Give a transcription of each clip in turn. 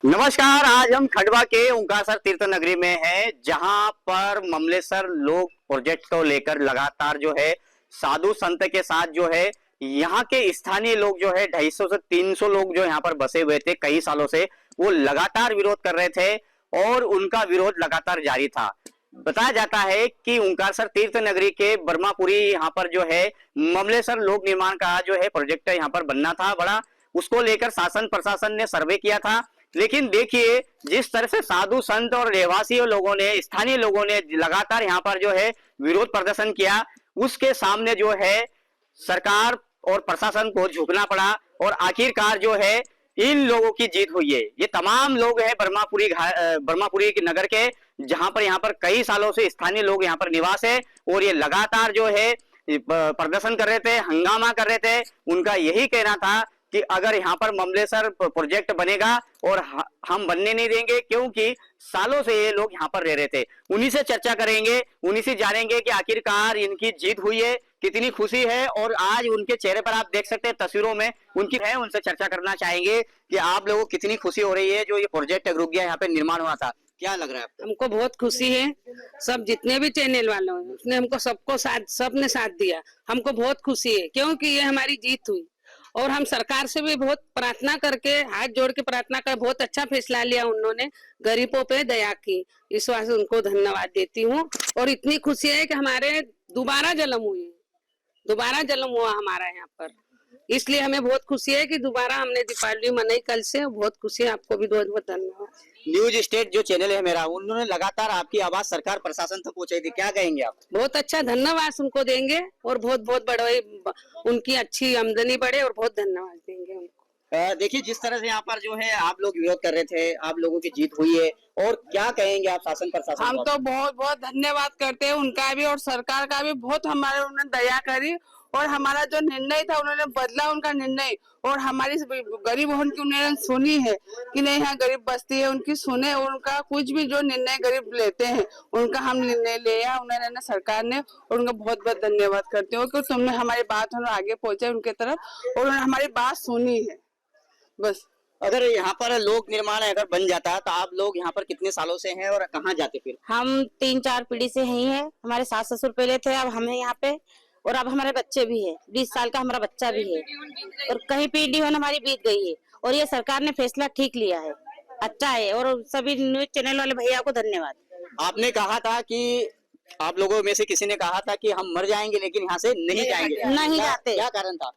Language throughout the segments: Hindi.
नमस्कार। आज हम खंडवा के ओंकारेश्वर तीर्थ नगरी में हैं, जहां पर ममलेश्वर लोक प्रोजेक्ट को लेकर लगातार जो है साधु संत के साथ जो है यहाँ के स्थानीय लोग जो है 250 से 300 लोग जो यहाँ पर बसे हुए थे कई सालों से, वो लगातार विरोध कर रहे थे और उनका विरोध लगातार जारी था। बताया जाता है कि ओंकारेश्वर तीर्थ नगरी के बर्मापुरी यहाँ पर जो है ममलेश्वर लोक निर्माण का जो है प्रोजेक्ट यहाँ पर बनना था बड़ा, उसको लेकर शासन प्रशासन ने सर्वे किया था। लेकिन देखिए जिस तरह से साधु संत और रहवासी लोगों ने, स्थानीय लोगों ने लगातार यहाँ पर जो है विरोध प्रदर्शन किया, उसके सामने जो है सरकार और प्रशासन को झुकना पड़ा और आखिरकार जो है इन लोगों की जीत हुई है। ये तमाम लोग हैं बर्मापुरी के नगर के, जहां पर यहाँ पर कई सालों से स्थानीय लोग यहाँ पर निवास है और ये लगातार जो है प्रदर्शन कर रहे थे, हंगामा कर रहे थे। उनका यही कहना था कि अगर यहाँ पर ममलेश्वर प्रोजेक्ट बनेगा और हम बनने नहीं देंगे, क्योंकि सालों से ये लोग यहाँ पर रह रहे थे। उन्हीं से चर्चा करेंगे, उन्हीं से जानेंगे कि आखिरकार इनकी जीत हुई है, कितनी खुशी है। और आज उनके चेहरे पर आप देख सकते हैं तस्वीरों में उनकी है, उनसे चर्चा करना चाहेंगे कि आप लोगों को कितनी खुशी हो रही है जो ये प्रोजेक्ट रुक गया, यहाँ पे निर्माण हुआ था। क्या लग रहा है आपको? हमको बहुत खुशी है। सब जितने भी चैनल वालों हैं उसने हमको सबने साथ दिया। हमको बहुत खुशी है क्योंकि ये हमारी जीत हुई और हम सरकार से भी बहुत प्रार्थना करके, हाथ जोड़ के प्रार्थना कर, बहुत अच्छा फैसला लिया उन्होंने, गरीबों पे दया की। इस वास्ते उनको धन्यवाद देती हूँ। और इतनी खुशी है कि हमारे दोबारा जन्म हुआ हमारा यहाँ पर, इसलिए हमें बहुत खुशी है कि दोबारा हमने दीपावली मनाई कल से। बहुत खुशी है। आपको भी बहुत बहुत धन्यवाद। न्यूज स्टेट जो चैनल है मेरा, उन्होंने लगातार आपकी आवाज सरकार प्रशासन तक पहुंचाई थी, क्या कहेंगे आप? बहुत अच्छा धन्यवाद उनको देंगे और बहुत बहुत बड़े उनकी अच्छी आमदनी बढ़े और बहुत धन्यवाद देंगे उनको। देखिए जिस तरह से यहाँ पर जो है आप लोग विरोध कर रहे थे, आप लोगों की जीत हुई है, और क्या कहेंगे आप शासन प्रशासन? हम तो बहुत बहुत धन्यवाद करते हैं उनका भी और सरकार का भी। बहुत हमारे उन्होंने दया करी और हमारा जो निर्णय था उन्होंने बदला उनका निर्णय, और हमारी गरीब उनकी उन्होंने सुनी है कि नहीं यहाँ गरीब बस्ती है, उनकी सुने। और उनका कुछ भी जो निर्णय गरीब लेते हैं उनका हम निर्णय लिया उन्होंने, सरकार ने। और उनका बहुत बहुत धन्यवाद करते हो कि तुमने हमारी बात आगे पहुंचे उनके तरफ और उन्होंने हमारी बात सुनी है। बस अगर यहाँ पर लोक निर्माण अगर बन जाता तो आप लोग यहाँ पर कितने सालों से हैं और कहाँ जाते फिर? हम 3-4 पीढ़ी से यही हैं। हमारे सास ससुर पहले थे, अब हम हैं यहाँ पे, और अब हमारे बच्चे भी हैं। 20 साल का हमारा बच्चा भी है और कहीं पीढ़ी हमारी बीत गई है और ये सरकार ने फैसला ठीक लिया है, अच्छा है। और सभी न्यूज चैनल वाले भैया को धन्यवाद। आपने कहा था कि आप लोगों में से किसी ने कहा था कि हम मर जाएंगे लेकिन यहाँ से नहीं जाएंगे, नहीं जाते। क्या कारण था?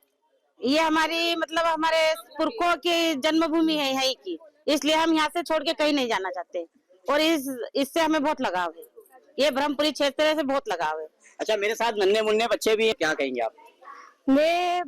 ये हमारी मतलब हमारे पुरखों की जन्मभूमि है यही की, इसलिए हम यहाँ से छोड़ के कहीं नहीं जाना चाहते और इससे हमें बहुत लगाव है। ये ब्रह्मपुरी क्षेत्र से बहुत लगाव है। अच्छा, मेरे साथ नन्हे मुन्ने बच्चे भी हैं, क्या कहेंगे आप? मैं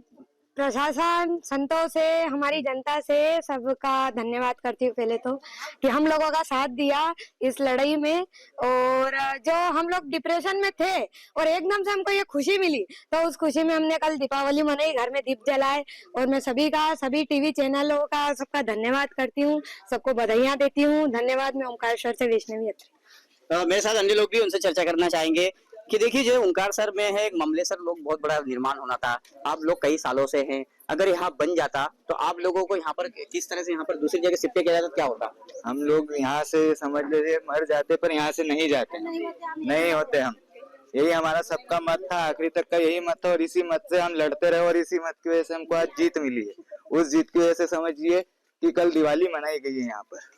प्रशासन, संतों से, हमारी जनता से सबका धन्यवाद करती हूँ पहले तो, कि हम लोगों का साथ दिया इस लड़ाई में। और जो हम लोग डिप्रेशन में थे और एकदम से हमको ये खुशी मिली, तो उस खुशी में हमने कल दीपावली मनाई, घर में दीप जलाए। और मैं सभी टीवी चैनलों का सबका धन्यवाद करती हूँ, सबको बधाइयाँ देती हूँ। धन्यवाद। मैं ओंकारेश्वर से वैष्णवी अत्री। मेरे साथ अन्य लोग भी, उनसे चर्चा करना चाहेंगे कि देखिए जो ओंकारेश्वर में है एक ममलेश्वर लोक बहुत बड़ा निर्माण होना था, आप लोग कई सालों से हैं, अगर यहाँ बन जाता तो आप लोगों को यहाँ पर किस तरह से यहाँ पर दूसरी जगह शिफ्ट किया जाता, क्या होता? हम लोग यहाँ से समझ लीजिए मर जाते, पर यहाँ से नहीं जाते, नहीं होते हम। यही हमारा सबका मत था, आखिरी तक का यही मत था और इसी मत से हम लड़ते रहे और इसी मत की वजह से हमको आज जीत मिली है। उस जीत की वजह से समझिए कि कल दिवाली मनाई गई है यहाँ पर।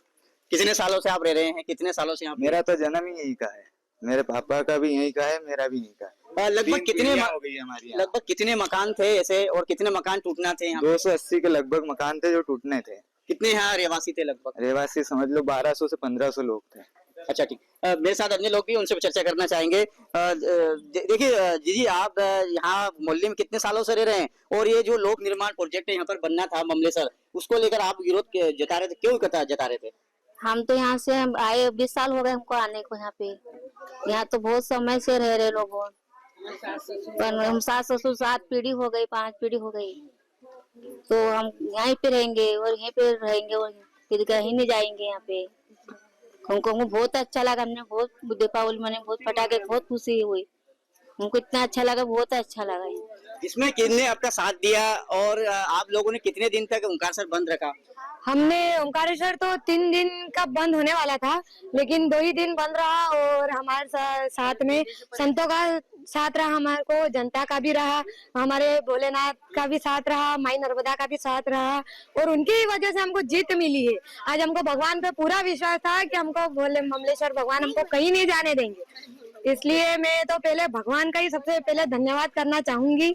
कितने सालों से आप रह रहे हैं? कितने सालों से? मेरा तो जन्म ही यही का है, मेरे पापा का भी यही का है, मेरा भी यही का है। लगभग कितने हो गई हमारी? लगभग कितने मकान थे ऐसे और कितने मकान टूटना थे यहाँ? 280 के लगभग मकान थे जो टूटने थे। कितने यहाँ रहवासी थे? लगभग रहवासी समझ लो 1200 से 1500 लोग थे। अच्छा, ठीक। मेरे साथ अन्य लोग भी, उनसे चर्चा करना चाहेंगे। देखिए जी, आप यहाँ मोहल्ले में कितने सालों से रह रहे हैं और ये जो लोक निर्माण प्रोजेक्ट यहाँ पर बनना था ममलेश्वर, उसको लेकर आप विरोध जता रहे थे, क्यों जता रहे थे? हम तो यहाँ से आए 20 साल हो गए हमको आने को यहाँ पे। यहाँ तो बहुत समय से रह रहे लोग, हम सास ससुर 7 पीढ़ी हो गई, 5 पीढ़ी हो गई, तो हम यहीं पे रहेंगे और यहीं पे रहेंगे और फिर कहीं नहीं जाएंगे। यहाँ पे हमको बहुत अच्छा लगा। हमने बहुत दीपावली मनाई, बहुत पटाखे, बहुत खुशी हुई। हमको इतना अच्छा लगा, बहुत अच्छा लगा। इसमें किसने आपका साथ दिया और आप लोगों ने कितने दिन तक ओंकारेश्वर बंद रखा? हमने ओंकारेश्वर तो 3 दिन का बंद होने वाला था, लेकिन 2 ही दिन बंद रहा। और हमारे साथ में संतों का साथ रहा, हमारे को जनता का भी रहा, हमारे भोलेनाथ का भी साथ रहा, माई नर्मदा का भी साथ रहा। और उनकी वजह से हमको जीत मिली है। आज हमको भगवान पे पूरा विश्वास था कि हमको भोले ममलेश्वर भगवान हमको कहीं नहीं जाने देंगे। इसलिए मैं तो पहले भगवान का ही सबसे पहले धन्यवाद करना चाहूंगी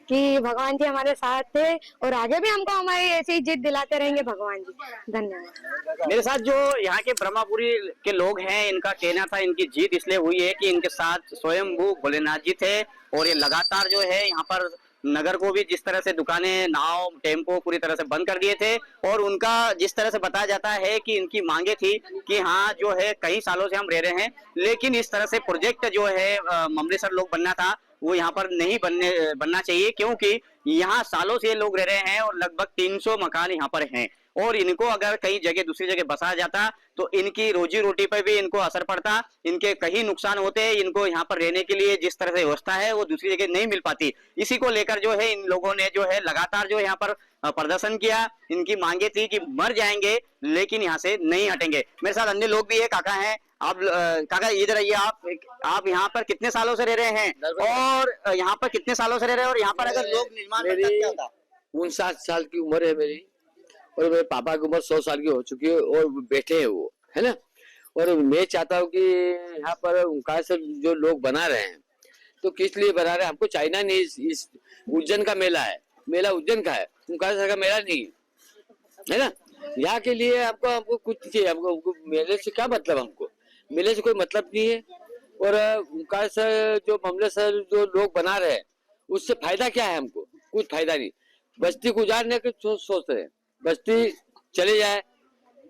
कि भगवान जी हमारे साथ थे और आगे भी हमको हमारी ऐसी ही जीत दिलाते रहेंगे भगवान जी। धन्यवाद। मेरे साथ जो यहाँ के ब्रह्मपुरी के लोग हैं, इनका कहना था इनकी जीत इसलिए हुई है कि इनके साथ स्वयंभू भोलेनाथ जी थे और ये लगातार जो है यहाँ पर नगर को भी जिस तरह से दुकानें, नाव, टेम्पो पूरी तरह से बंद कर दिए थे। और उनका जिस तरह से बताया जाता है कि इनकी मांगे थी कि हाँ जो है कई सालों से हम रह रहे हैं, लेकिन इस तरह से प्रोजेक्ट जो है ममलेश्वर लोग बनना था वो यहाँ पर नहीं बनना चाहिए, क्योंकि यहाँ सालों से लोग रह रहे हैं और लगभग 300 मकान यहाँ पर हैं। और इनको अगर कई जगह दूसरी जगह बसाया जाता तो इनकी रोजी रोटी पर भी इनको असर पड़ता, इनके कहीं नुकसान होते, इनको यहाँ पर रहने के लिए जिस तरह से व्यवस्था है वो दूसरी जगह नहीं मिल पाती। इसी को लेकर जो है इन लोगों ने जो है लगातार जो यहाँ पर प्रदर्शन किया। इनकी मांगे थी कि मर जाएंगे लेकिन यहाँ से नहीं हटेंगे। मेरे साथ अन्य लोग भी है, काका हैं। आप काका इधर आइए। आप यहाँ पर कितने सालों से रह रहे हैं और यहाँ पर कितने सालों से रह रहे हैं और यहाँ पर अगर लोग निर्माण करते क्या होता? 59 साल की उम्र है मेरी और मेरे पापा की उम्र 100 साल की हो चुकी है और बैठे हैं वो, है ना। और मैं चाहता हूँ कि यहाँ पर ओंकारेश्वर जो लोग बना रहे हैं तो किस लिए बना रहे हैं, हमको चाइना नहीं। इस उज्जैन का मेला है, मेला उज्जैन का है, ओंकारेश्वर का मेला नहीं है ना। यहाँ के लिए हमको कुछ चाहिए। हमको मेले से क्या मतलब, हमको मेले से कोई मतलब नहीं है। और ओंकारेश्वर जो ममलेश्वर जो लोग बना रहे हैं उससे फायदा क्या है, हमको कुछ फायदा नहीं। बस्ती गुजारने के सोच रहे हैं, बस्ती चले जाए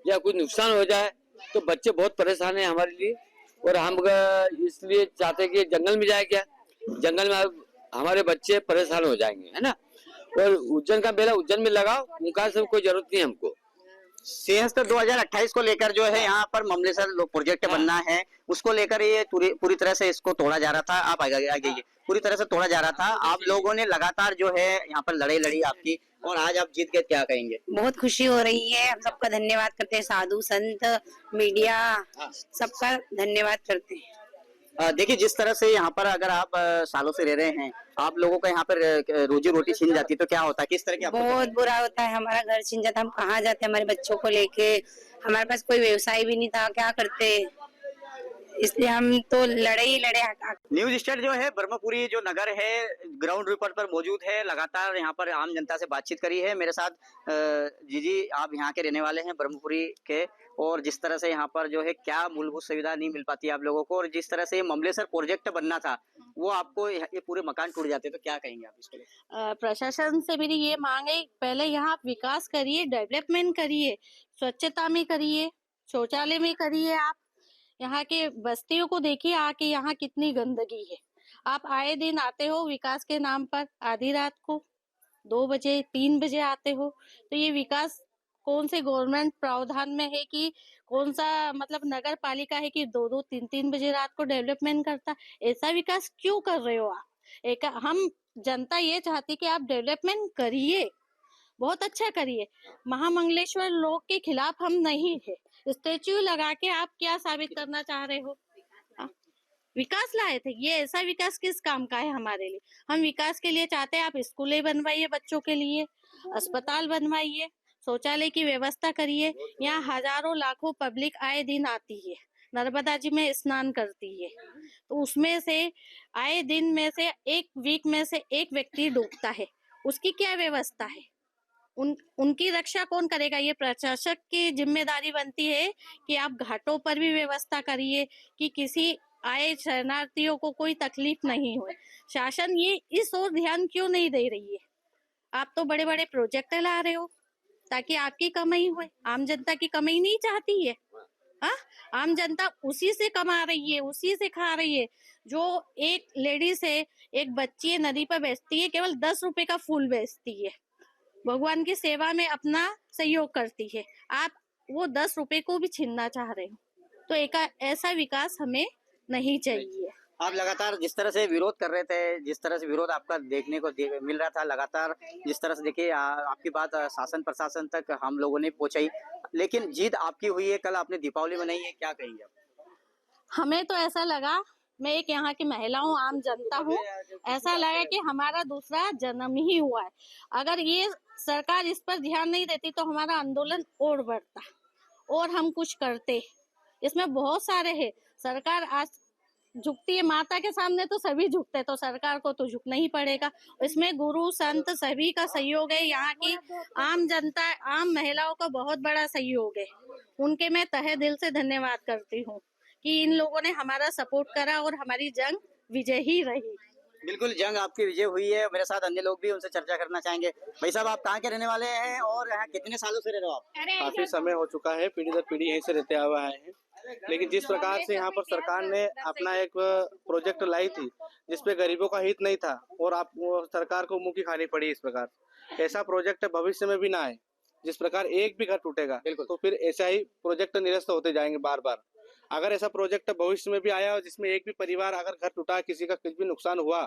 या कुछ नुकसान हो जाए तो बच्चे बहुत परेशान हैं हमारे लिए। और हम इसलिए चाहते हैं कि जंगल में जाए, क्या जंगल में हमारे बच्चे परेशान हो जाएंगे, है ना। और उज्जैन का मेला उज्जैन में लगाओ, ओंकारेश्वर में कोई जरूरत नहीं है हमको। सिंहस्थ 2028 को लेकर जो है यहाँ पर ममलेश्वर प्रोजेक्ट बनना है, उसको लेकर ये पूरी तरह से इसको तोड़ा जा रहा था। आप आगे पूरी तरह से तोड़ा जा रहा था। आप लोगों ने लगातार जो है यहाँ पर लड़ाई लड़ी आपकी और आज आप जीत गए, क्या कहेंगे? बहुत खुशी हो रही है। हम सबका धन्यवाद करते हैं, साधु संत मीडिया सबका धन्यवाद करते हैं। देखिए जिस तरह से यहाँ पर अगर आप सालों से रह रहे हैं, आप लोगों का यहाँ पर रोजी रोटी छिन जाती तो क्या होता है, किस तरह की? बहुत बुरा होता है, हमारा घर छिन जाता, हम कहाँ जाते हमारे बच्चों को लेके। हमारे पास कोई व्यवसाय भी नहीं था, क्या करते, इसलिए हम तो लड़े ही लड़े। न्यूज स्टार जो है ब्रह्मपुरी जो नगर है ग्राउंड रिपोर्ट पर मौजूद है, लगातार यहाँ पर आम जनता से बातचीत करी है। मेरे साथ जी आप यहाँ के रहने वाले हैं ब्रह्मपुरी के, और जिस तरह से यहाँ पर जो है क्या मूलभूत सुविधा नहीं मिल पाती आप लोगों को, और जिस तरह से ममलेश्वर प्रोजेक्ट बनना था वो आपको ये पूरे मकान टूट जाते, तो क्या कहेंगे आप इसको? प्रशासन से मेरी ये मांग है, पहले यहाँ विकास करिए, डेवलपमेंट करिए, स्वच्छता में करिए, शौचालय में करिए। आप यहाँ के बस्तियों को देखिए आके, यहाँ कितनी गंदगी है। आप आए दिन आते हो विकास के नाम पर, आधी रात को 2 बजे 3 बजे आते हो, तो ये विकास कौन से गवर्नमेंट प्रावधान में है कि कौन सा मतलब नगर पालिका है कि 2-2 3-3 बजे रात को डेवलपमेंट करता? ऐसा विकास क्यों कर रहे हो आप? हम जनता ये चाहती कि आप डेवलपमेंट करिए, बहुत अच्छा करिए। महामंगलेश्वर लोग के खिलाफ हम नहीं है। स्टेच्यू लगा के आप क्या साबित करना चाह रहे हो? विकास लाए थे, ये ऐसा विकास किस काम का है हमारे लिए? हम विकास के लिए चाहते हैं आप स्कूलें बनवाइए बच्चों के लिए, अस्पताल बनवाइए, शौचालय की व्यवस्था करिए। यहाँ हजारों लाखों पब्लिक आए दिन आती है, नर्मदा जी में स्नान करती है, तो उसमें से आए दिन में से एक वीक में से एक व्यक्ति डूबता है, उसकी क्या व्यवस्था है? उनकी रक्षा कौन करेगा? ये प्रशासक की जिम्मेदारी बनती है कि आप घाटों पर भी व्यवस्था करिए कि किसी आए शरणार्थियों को कोई तकलीफ नहीं हो। शासन ये इस ओर ध्यान क्यों नहीं दे रही है? आप तो बड़े बड़े प्रोजेक्ट ला रहे हो ताकि आपकी कमाई हो, आम जनता की कमाई नहीं चाहती है। हाँ, आम जनता उसी से कमा रही है, उसी से खा रही है। जो एक लेडी से एक बच्ची नदी पर बेचती है, केवल 10 रुपए का फूल बेचती है, भगवान की सेवा में अपना सहयोग करती है, आप वो 10 रुपए को भी छीनना चाह रहे हो। तो एक ऐसा विकास हमें नहीं चाहिए। आप लगातार जिस तरह से विरोध कर रहे थे, जिस तरह से विरोध आपका देखने को मिल रहा था, लगातार जिस तरह से देखिए आपकी बात शासन प्रशासन तक हम लोगों ने पहुंचाई, लेकिन जीत आपकी हुई है। कल आपने दीपावली मनाई है, क्या कहेंगे आप? हमें तो ऐसा लगा, मैं एक यहाँ की महिला हूँ, आम जनता हूँ, ऐसा लगा कि हमारा दूसरा जन्म ही हुआ है। अगर ये सरकार इस पर ध्यान नहीं देती तो हमारा आंदोलन और बढ़ता और हम कुछ करते। इसमें बहुत सारे हैं। सरकार आज झुकती है, माता के सामने तो सभी झुकते, तो सरकार को तो झुकना ही पड़ेगा। इसमें गुरु संत सभी का सहयोग है, यहाँ की आम जनता, आम महिलाओं का बहुत बड़ा सहयोग है। उनके मैं तहे दिल से धन्यवाद करती हूँ कि इन लोगों ने हमारा सपोर्ट करा और हमारी जंग विजय ही रही। बिल्कुल, जंग आपकी विजय हुई है। मेरे साथ अन्य लोग भी, उनसे चर्चा करना चाहेंगे। भाई साहब, आप कहाँ के रहने वाले हैं और यहाँ कितने सालों से रह रहे हो आप? काफी समय हो चुका है, पीढ़ी दर पीढ़ी यहीं से रहते हुए आए हैं। लेकिन जिस प्रकार से यहाँ पर सरकार ने अपना एक प्रोजेक्ट लाई थी जिसपे गरीबों का हित नहीं था और आप सरकार को मुंह की खानी पड़ी, इस प्रकार ऐसा प्रोजेक्ट भविष्य में भी ना आए। जिस प्रकार एक भी घर टूटेगा तो फिर ऐसा ही प्रोजेक्ट निरस्त होते जाएंगे बार बार। अगर ऐसा प्रोजेक्ट भविष्य में भी आया और जिसमें एक भी परिवार अगर घर टूटा, किसी का कुछ भी नुकसान हुआ,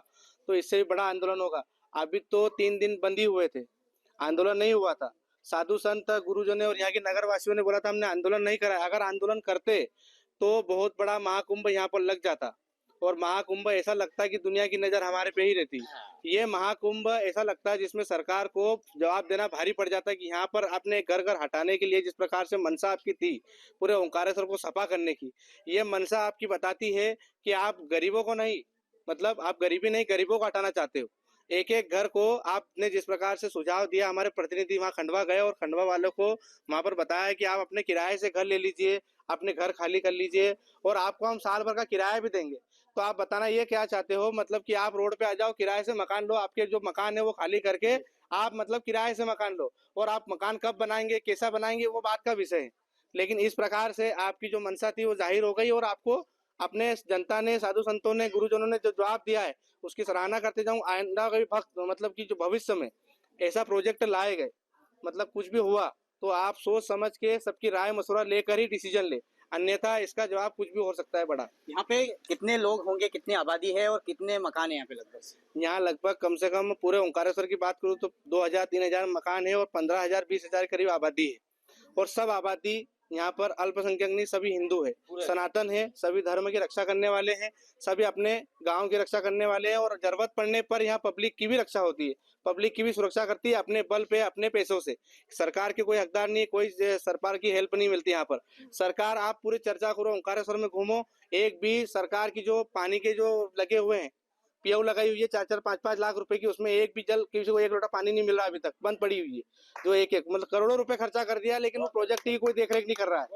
तो इससे भी बड़ा आंदोलन होगा। अभी तो 3 दिन बंदी हुए थे, आंदोलन नहीं हुआ था। साधु संत गुरुजनों और यहाँ के नगर वासियों ने बोला था हमने आंदोलन नहीं करा। अगर आंदोलन करते तो बहुत बड़ा महाकुंभ यहाँ पर लग जाता और महाकुंभ ऐसा लगता है कि दुनिया की नजर हमारे पे ही रहती। ये महाकुंभ ऐसा लगता है जिसमें सरकार को जवाब देना भारी पड़ जाता है कि यहाँ पर अपने घर घर हटाने के लिए जिस प्रकार से मनसा आपकी थी पूरे ओंकारेश्वर को सफा करने की, ये मनसा आपकी बताती है कि आप गरीबों को नहीं, मतलब आप गरीबी नहीं, गरीबों को हटाना चाहते हो। एक एक घर को आपने जिस प्रकार से सुझाव दिया, हमारे प्रतिनिधि वहाँ खंडवा गए और खंडवा वालों को वहाँ पर बताया कि आप अपने किराए से घर ले लीजिए, अपने घर खाली कर लीजिए और आपको हम साल भर का किराया भी देंगे। तो आप बताना ये क्या चाहते हो, मतलब कि आप रोड पे आ जाओ, किराए से मकान लो, आपके जो मकान है वो खाली करके आप मतलब किराए से मकान लो, और आप मकान कब बनाएंगे, कैसा बनाएंगे, वो बात का विषय है। लेकिन इस प्रकार से आपकी जो मंशा थी वो जाहिर हो गई और आपको अपने जनता ने, साधु संतों ने, गुरुजनों ने जो जवाब दिया है उसकी सराहना करते जाऊं। आइंदा कभी मतलब कि जो भविष्य में ऐसा प्रोजेक्ट लाए गए, मतलब कुछ भी हुआ तो आप सोच समझ के सबकी राय मशवरा लेकर ही डिसीजन ले, अन्यथा इसका जवाब कुछ भी हो सकता है बड़ा। यहाँ पे कितने लोग होंगे, कितनी आबादी है और कितने मकान है यहाँ पे लगभग? यहाँ लगभग कम से कम पूरे ओंकारेश्वर की बात करूँ तो 2000-3000 मकान है और 15,000-20,000 करीब आबादी है। और सब आबादी यहाँ पर अल्पसंख्यक नहीं, सभी हिंदू है, सनातन है, सभी धर्म की रक्षा करने वाले हैं, सभी अपने गांव की रक्षा करने वाले हैं। और जरूरत पड़ने पर यहाँ पब्लिक की भी रक्षा होती है, पब्लिक की भी सुरक्षा करती है अपने बल पे, अपने पैसों से। सरकार के कोई हकदार नहीं है, कोई सरकार की हेल्प नहीं मिलती यहाँ पर। सरकार, आप पूरी चर्चा करो, ओंकारेश्वर में घूमो, एक भी सरकार की जो पानी के जो लगे हुए हैं, पीओ लगाई हुई है 4-4, 5-5 लाख रुपए की, उसमें एक भी जल किसी को एक लोटा पानी नहीं मिल रहा, अभी तक बंद पड़ी हुई है। जो एक मतलब करोड़ों रुपए खर्चा कर दिया, लेकिन वो प्रोजेक्ट की कोई देखरेख नहीं कर रहा है।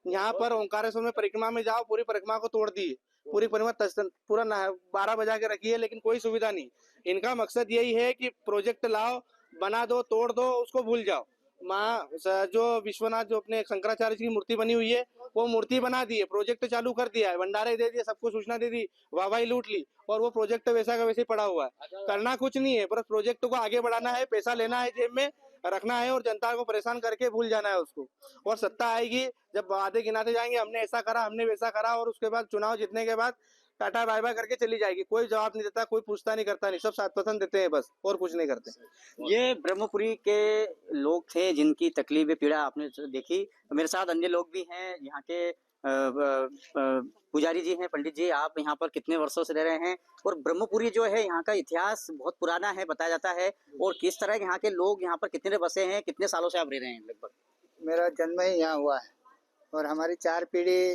यहाँ पर ओंकारेश्वर में परिक्रमा में जाओ, पूरी परिक्रमा को तोड़ दी है, पूरी परिक्रमा पूरा 12 बजा के रखी है, लेकिन कोई सुविधा नहीं। इनका मकसद यही है कि प्रोजेक्ट लाओ, बना दो, तोड़ दो, उसको भूल जाओ। माँ जो विश्वनाथ जो अपने शंकराचार्य की मूर्ति बनी हुई है, वो मूर्ति बना दी है, प्रोजेक्ट चालू कर दिया है, भंडारे दे दिया, सबको सूचना दे दी, वाहवाही लूट ली, और वो प्रोजेक्ट वैसा का वैसे ही पड़ा हुआ है। करना कुछ नहीं है, बस प्रोजेक्ट को आगे बढ़ाना है, पैसा लेना है, जेब में रखना है और जनता को परेशान करके भूल जाना है उसको। और सत्ता आएगी जब वादे गिनाते जाएंगे, हमने ऐसा करा, हमने वैसा करा, और उसके बाद चुनाव जीतने के बाद टाटा बाय बाय करके चली जाएगी। कोई जवाब नहीं देता, कोई पूछता नहीं, करता नहीं, सब साथ पसंद देते हैं बस, और कुछ नहीं करते। ये ब्रह्मपुरी के लोग थे जिनकी तकलीफ पीड़ा आपने देखी। मेरे साथ अन्य लोग भी हैं, यहाँ के पुजारी जी हैं, पंडित जी, आप यहाँ पर कितने वर्षों से रह रहे हैं? और ब्रह्मपुरी जो है यहाँ का इतिहास बहुत पुराना है बताया जाता है, और किस तरह यहाँ के लोग यहाँ पर कितने बसे हैं, कितने सालों से आप रह रहे हैं? लगभग मेरा जन्म ही यहाँ हुआ है और हमारी 4 पीढ़ी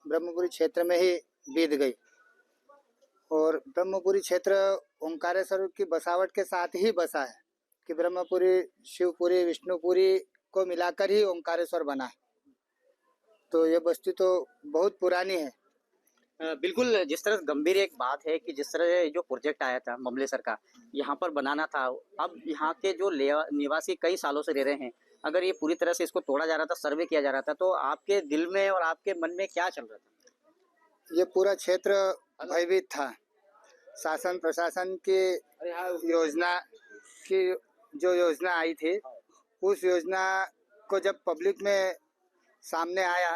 ब्रह्मपुरी क्षेत्र में ही बीत गई। और ब्रह्मपुरी क्षेत्र ओंकारेश्वर की बसावट के साथ ही बसा है कि ब्रह्मपुरी, शिवपुरी, विष्णुपुरी को मिलाकर ही ओंकारेश्वर बना है। तो ये बस्ती तो बहुत पुरानी है। बिल्कुल, जिस तरह गंभीर एक बात है कि जिस तरह जो प्रोजेक्ट आया था ममलेसर का, यहाँ पर बनाना था, अब यहाँ के जो निवासी कई सालों से रह रहे हैं, अगर ये पूरी तरह से इसको तोड़ा जा रहा था, सर्वे किया जा रहा था, तो आपके दिल में और आपके मन में क्या चल रहा था? ये पूरा क्षेत्र भयभीत था। शासन प्रशासन की योजना की जो योजना आई थी, उस योजना को जब पब्लिक में सामने आया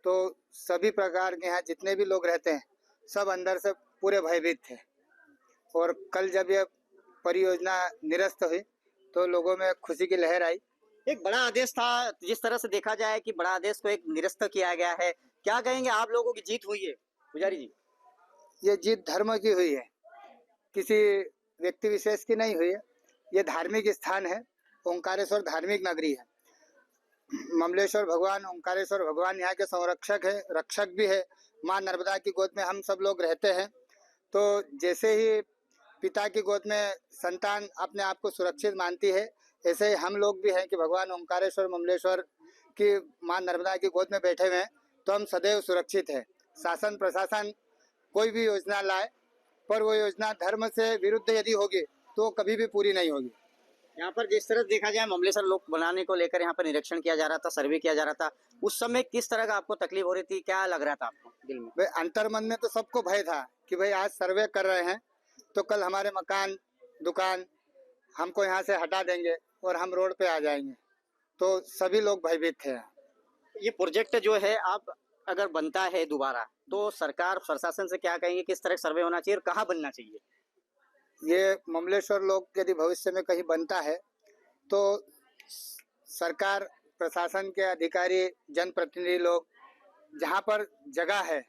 तो सभी प्रकार के यहाँ जितने भी लोग रहते हैं सब अंदर से पूरे भयभीत थे। और कल जब ये परियोजना निरस्त हुई तो लोगों में खुशी की लहर आई। एक बड़ा आदेश था, जिस तरह से देखा जाए कि बड़ा आदेश को एक निरस्त किया गया है, क्या कहेंगे, आप लोगों की जीत हुई है पुजारी जी? ये जीत धर्म की हुई है, किसी व्यक्ति विशेष की नहीं हुई है। ये धार्मिक स्थान है, ओंकारेश्वर धार्मिक नगरी है। ममलेश्वर भगवान, ओंकारेश्वर भगवान यहाँ के संरक्षक है, रक्षक भी है। माँ नर्मदा की गोद में हम सब लोग रहते हैं। तो जैसे ही पिता की गोद में संतान अपने आप को सुरक्षित मानती है, ऐसे ही हम लोग भी हैं कि भगवान ओंकारेश्वर ममलेश्वर की माँ नर्मदा की गोद में बैठे हुए हैं, तो हम सदैव सुरक्षित है। शासन प्रशासन कोई भी योजना लाए, पर वो योजना धर्म से विरुद्ध यदि होगी तो कभी भी पूरी नहीं होगी। यहाँ पर जिस तरह देखा जाए ममलेश्वर लोक बनाने को लेकर यहाँ पर निरीक्षण किया जा रहा था, सर्वे किया जा रहा था, उस समय किस तरह का आपको तकलीफ हो रही थी, क्या लग रहा था आपको दिल में? भाई अंतर्मन में तो सबको भय था कि भाई आज सर्वे कर रहे हैं तो कल हमारे मकान दुकान हमको यहाँ से हटा देंगे और हम रोड पे आ जाएंगे, तो सभी लोग भयभीत थे। ये प्रोजेक्ट जो है आप अगर बनता है दोबारा तो सरकार प्रशासन से क्या कहेंगे, किस तरह सर्वे होना चाहिए और कहाँ बनना चाहिए? ये ममलेश्वर लोक यदि भविष्य में कहीं बनता है तो सरकार प्रशासन के अधिकारी जनप्रतिनिधि लोग जहाँ पर जगह है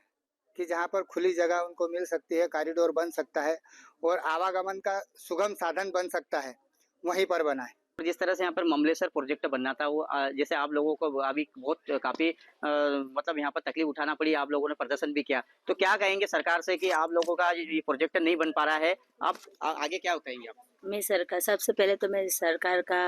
कि जहाँ पर खुली जगह उनको मिल सकती है, कॉरिडोर बन सकता है और आवागमन का सुगम साधन बन सकता है, वहीं पर बनाए। जिस तरह से यहाँ पर ममलेश्वर प्रोजेक्ट बनना था वो जैसे आप लोगों को अभी बहुत काफी मतलब यहाँ पर तकलीफ उठाना पड़ी, आप लोगों ने प्रदर्शन भी किया, तो क्या कहेंगे सरकार से कि आप लोगों का ये प्रोजेक्ट नहीं बन पा रहा है, आप आगे क्या कहेंगे आप? मैं सरकार, सबसे पहले तो मैं सरकार का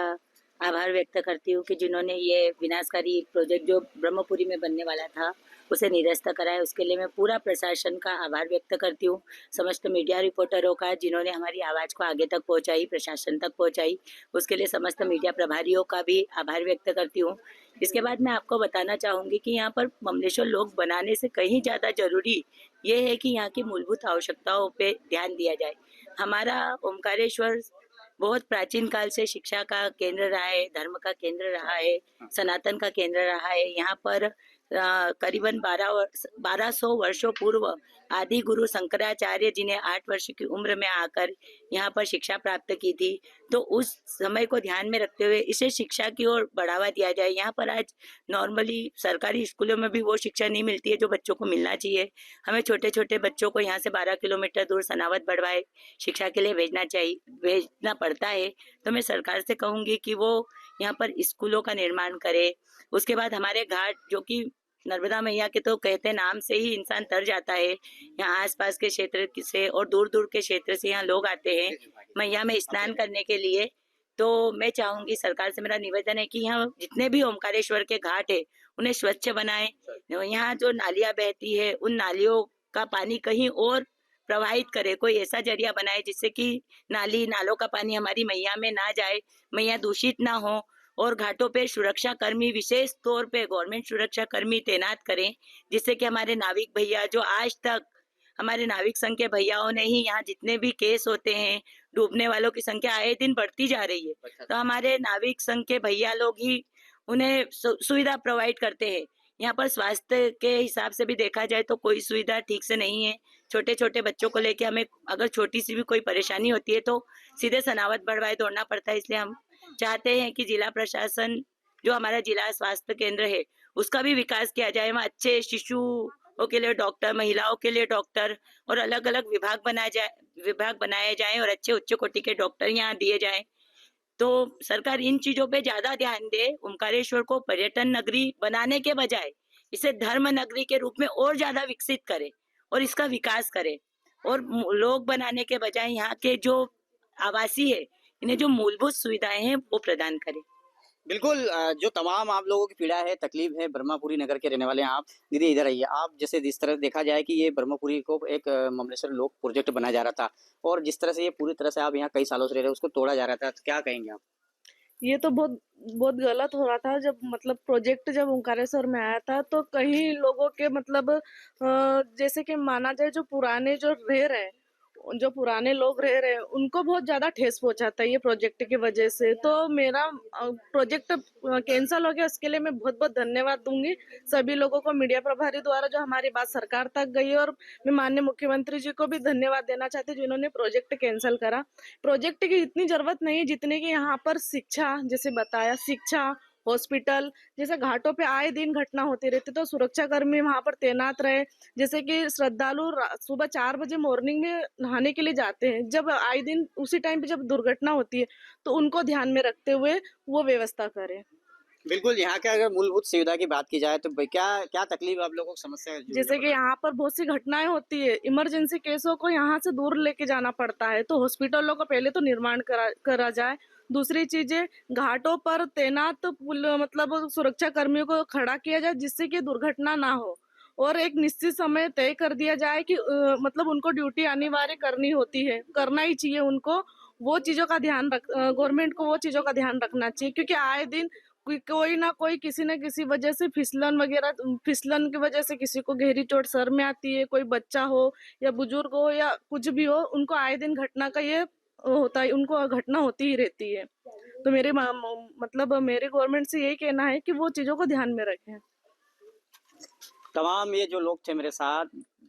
आभार व्यक्त करती हूँ कि जिन्होंने ये विनाशकारी प्रोजेक्ट जो ब्रह्मपुरी में बनने वाला था उसे निरस्त कराया, उसके लिए मैं पूरा प्रशासन का आभार व्यक्त करती हूँ। समस्त मीडिया रिपोर्टरों का जिन्होंने हमारी आवाज़ को आगे तक पहुँचाई, प्रशासन तक पहुँचाई, उसके लिए समस्त मीडिया प्रभारियों का भी आभार व्यक्त करती हूँ। इसके बाद मैं आपको बताना चाहूँगी कि यहाँ पर ममलेश्वर लोक बनाने से कहीं ज़्यादा ज़रूरी ये है कि यहाँ की मूलभूत आवश्यकताओं पर ध्यान दिया जाए। हमारा ओंकारेश्वर बहुत प्राचीन काल से शिक्षा का केंद्र रहा है, धर्म का केंद्र रहा है, सनातन का केंद्र रहा है। यहाँ पर करीबन 1200 वर्षों पूर्व आदि गुरु शंकराचार्य जी ने 8 वर्ष की उम्र में आकर यहाँ पर शिक्षा प्राप्त की थी। तो उस समय को ध्यान में रखते हुए इसे शिक्षा की ओर बढ़ावा दिया जाए। यहाँ पर आज नॉर्मली सरकारी स्कूलों में भी वो शिक्षा नहीं मिलती है जो बच्चों को मिलना चाहिए। हमें छोटे छोटे बच्चों को यहाँ से 12 किलोमीटर दूर सनावद बढ़वाए शिक्षा के लिए भेजना पड़ता है। तो मैं सरकार से कहूँगी कि वो यहाँ पर स्कूलों का निर्माण करे। उसके बाद हमारे घाट जो कि नर्मदा मैया के तो कहते नाम से ही इंसान तर जाता है, यहाँ आसपास के क्षेत्र से और दूर दूर के क्षेत्र से यहाँ लोग आते हैं मैया में स्नान करने के लिए। तो मैं चाहूंगी सरकार से, मेरा निवेदन है कि यहाँ जितने भी ओंकारेश्वर के घाट है उन्हें स्वच्छ बनाएं। यहाँ जो नालियाँ बहती है उन नालियों का पानी कहीं और प्रवाहित करे, कोई ऐसा जरिया बनाए जिससे कि नालों का पानी हमारी मैया में ना जाए, मैया दूषित ना हो। और घाटों पे सुरक्षा कर्मी, विशेष तौर पे गवर्नमेंट सुरक्षा कर्मी तैनात करें, जिससे कि हमारे नाविक भैया जो आज तक हमारे नाविक संघ के भैयाओं ने ही यहाँ जितने भी केस होते हैं, डूबने वालों की संख्या आए दिन बढ़ती जा रही है, तो हमारे नाविक संघ के भैया लोग ही उन्हें सुविधा प्रोवाइड करते हैं। यहाँ पर स्वास्थ्य के हिसाब से भी देखा जाए तो कोई सुविधा ठीक से नहीं है। छोटे छोटे बच्चों को लेके हमें अगर छोटी सी भी कोई परेशानी होती है तो सीधे सनावद बढ़वाए दौड़ना पड़ता है। इसलिए हम चाहते हैं कि जिला प्रशासन जो हमारा जिला स्वास्थ्य केंद्र है उसका भी विकास किया जाए। वहाँ अच्छे शिशुओं के लिए डॉक्टर, महिलाओं के लिए डॉक्टर और अलग अलग विभाग बनाए जाए और अच्छे उच्च कोटि के डॉक्टर यहाँ दिए जाए। तो सरकार इन चीजों पे ज्यादा ध्यान दे। ओंकारेश्वर को पर्यटन नगरी बनाने के बजाय इसे धर्म नगरी के रूप में और ज्यादा विकसित करे और इसका विकास करे, और लोग बनाने के बजाय यहाँ के जो आवासी है इन्हें जो मूलभूत सुविधाएं हैं वो प्रदान करे। बिल्कुल, जो तमाम आप लोगों की पीड़ा है, तकलीफ है, ब्रह्मपुरी नगर के रहने वाले हैं आप। दीदी इधर आइए। आप जैसे जिस तरह देखा जाए कि ये ब्रह्मपुरी को एक ममलेश्वर लोक प्रोजेक्ट बनाया जा रहा था और जिस तरह से ये पूरी तरह से आप यहाँ कई सालों से रह रहे हैं उसको तोड़ा जा रहा था, तो क्या कहेंगे आप? ये तो बहुत गलत हो रहा था। जब मतलब प्रोजेक्ट जब ओंकारेश्वर में आया था तो कई लोगों के मतलब जैसे कि माना जाए जो पुराने जो रह रहे हैं जो पुराने लोग रह रहे हैं उनको बहुत ज्यादा ठेस पहुंचाता है ये प्रोजेक्ट की वजह से। तो मेरा प्रोजेक्ट कैंसिल हो गया, उसके लिए मैं बहुत बहुत धन्यवाद दूंगी सभी लोगों को, मीडिया प्रभारी द्वारा जो हमारी बात सरकार तक गई, और मैं माननीय मुख्यमंत्री जी को भी धन्यवाद देना चाहती हूँ जिन्होंने प्रोजेक्ट कैंसिल करा। प्रोजेक्ट की इतनी जरूरत नहीं है जितनी कि यहाँ पर शिक्षा, जैसे बताया, शिक्षा, हॉस्पिटल, जैसे घाटों पे आए दिन घटना होती रहती, तो सुरक्षा कर्मी वहां पर तैनात रहे। जैसे कि श्रद्धालु सुबह 4 बजे मॉर्निंग में नहाने के लिए जाते हैं, जब आए दिन उसी टाइम पे जब दुर्घटना होती है तो उनको ध्यान में रखते हुए वो व्यवस्था करें। बिल्कुल, यहाँ के अगर मूलभूत सुविधा की बात की जाए तो क्या क्या तकलीफ आप लोगों को समस्या है? जैसे कि यहाँ पर बहुत सी घटनाएं होती है, इमरजेंसी केसों को यहाँ से दूर लेके जाना पड़ता है, तो हॉस्पिटलों का पहले तो निर्माण करा जाए। दूसरी चीजें, घाटों पर तैनात मतलब सुरक्षा कर्मियों को खड़ा किया जाए जिससे कि दुर्घटना ना हो, और एक निश्चित समय तय कर दिया जाए कि मतलब उनको ड्यूटी अनिवार्य करनी होती है, करना ही चाहिए उनको। वो चीजों का ध्यान गवर्नमेंट को वो चीजों का ध्यान रखना चाहिए, क्योंकि आए दिन कोई ना कोई किसी न किसी वजह से फिसलन की वजह से किसी को गहरी चोट सर में आती है, कोई बच्चा हो या बुजुर्ग हो या कुछ भी हो, उनको आए दिन घटना का ये होता है, उनको घटना होती ही रहती है। तो मेरे मतलब मेरे गवर्नमेंट से यही कहना है कि वो चीजों को ध्यान में रखें। तमाम ये जो लोग थे मेरे साथ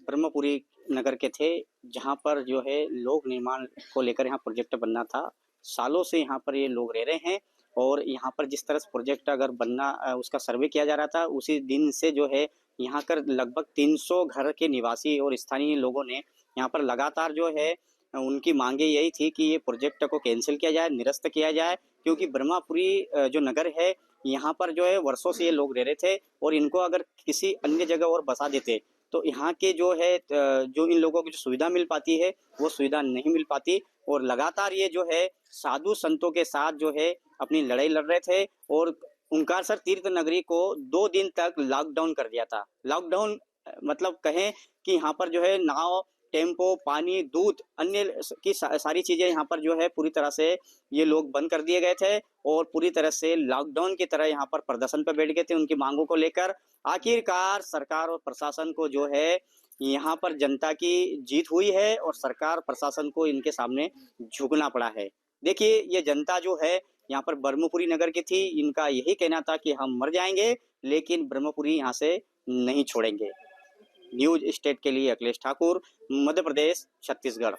ब्रह्मपुरी नगर के थे, जहाँ पर जो है लोक निर्माण को लेकर यहाँ प्रोजेक्ट बनना था। सालों से यहाँ पर ये लोग रह रहे हैं और यहाँ पर जिस तरह से प्रोजेक्ट अगर बनना उसका सर्वे किया जा रहा था, उसी दिन से जो है यहाँ कर लगभग 300 घर के निवासी और स्थानीय लोगों ने यहाँ पर लगातार जो है उनकी मांगे यही थी कि ये प्रोजेक्ट को कैंसिल किया जाए, निरस्त किया जाए, क्योंकि ब्रह्मपुरी जो नगर है यहाँ पर जो है वर्षों से ये लोग रह रहे थे और इनको अगर किसी अन्य जगह और बसा देते तो यहाँ के जो है जो इन लोगों को जो सुविधा मिल पाती है वो सुविधा नहीं मिल पाती। और लगातार ये जो है साधु संतों के साथ जो है अपनी लड़ाई लड़ रहे थे और ओंकारेश्वर तीर्थ नगरी को 2 दिन तक लॉकडाउन कर दिया था। लॉकडाउन मतलब कहें कि यहाँ पर जो है नाव, टेम्पो, पानी, दूध, अन्य की सारी चीजें यहाँ पर जो है पूरी तरह से ये लोग बंद कर दिए गए थे और पूरी तरह से लॉकडाउन की तरह यहाँ पर प्रदर्शन पर बैठ गए थे उनकी मांगों को लेकर। आखिरकार सरकार और प्रशासन को जो है यहाँ पर जनता की जीत हुई है और सरकार प्रशासन को इनके सामने झुकना पड़ा है। देखिए, ये जनता जो है यहाँ पर ब्रह्मपुरी नगर की थी, इनका यही कहना था कि हम मर जाएंगे लेकिन ब्रह्मपुरी यहाँ से नहीं छोड़ेंगे। न्यूज स्टेट के लिए अखिलेश ठाकुर, मध्य प्रदेश, छत्तीसगढ़।